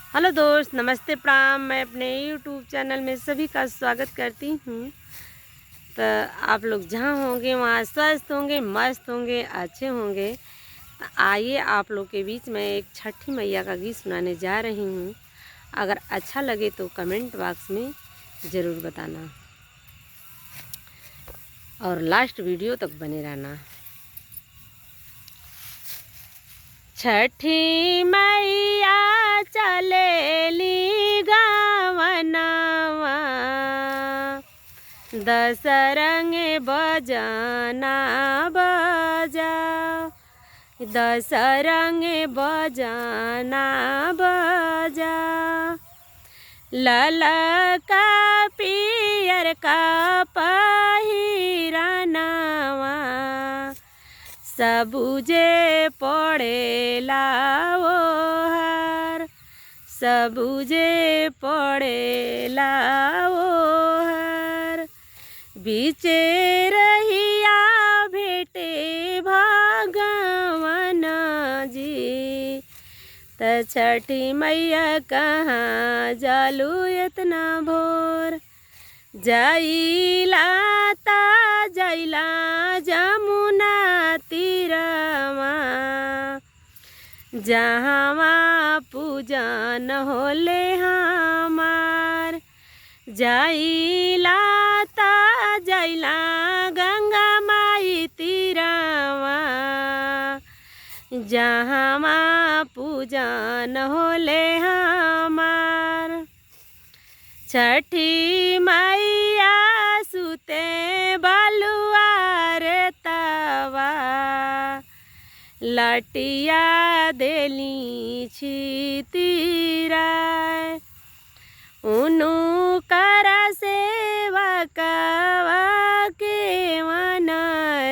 Hello दोस्त, नमस्ते प्रणाम। मैं अपने यूट्यूब चैनल में सभी का स्वागत करती हूँ। तो आप लोग जहाँ होंगे वहाँ स्वस्थ होंगे, मस्त होंगे, अच्छे होंगे। तो आइए आप लोग के बीच में एक छठी मैया का गीत सुनाने जा रही हूँ। अगर अच्छा लगे तो कमेंट बॉक्स में ज़रूर बताना और लास्ट वीडियो तक बने रहना। छठी मैया चलेली गावनवा, दशरंग बजना बजाओ, दशरंग बजना बजाओ। ललका पियर का पहिरनवा, सबुजे पड़ेला ओहर, सबुजे पड़ेला ओहर। बीचे रहिया भेटे भगवन जी, त छठी मैया कहाँ जालू इतना भोर। जाइला ता जाइला जमुना तीरवा, जहाँवा पूजन होले हमार। जाइला ता जाइला गंगा माई तीरवा, जहाँवा पूजन होले हमार। छठी मैया सुते बलुआर तवा, लटिया देली छितिराय। उनु कर सेवा कवा के मन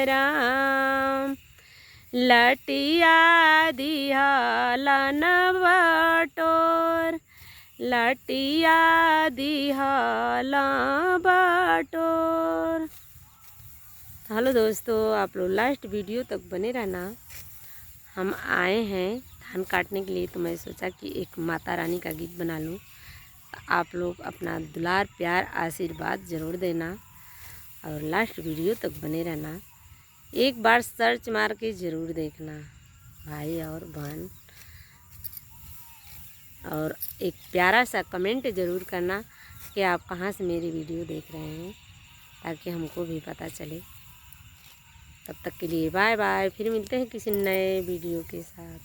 राम, लटिया दिहलन बटोर, लटिया दिहला बटोर। हेलो दोस्तों, आप लोग लास्ट वीडियो तक बने रहना। हम आए हैं धान काटने के लिए, तो मैं सोचा कि एक माता रानी का गीत बना लूं। आप लोग अपना दुलार प्यार आशीर्वाद ज़रूर देना और लास्ट वीडियो तक बने रहना। एक बार सर्च मार के ज़रूर देखना भाई और बहन, और एक प्यारा सा कमेंट ज़रूर करना कि आप कहाँ से मेरी वीडियो देख रहे हैं, ताकि हमको भी पता चले। तब तक के लिए बाय बाय, फिर मिलते हैं किसी नए वीडियो के साथ।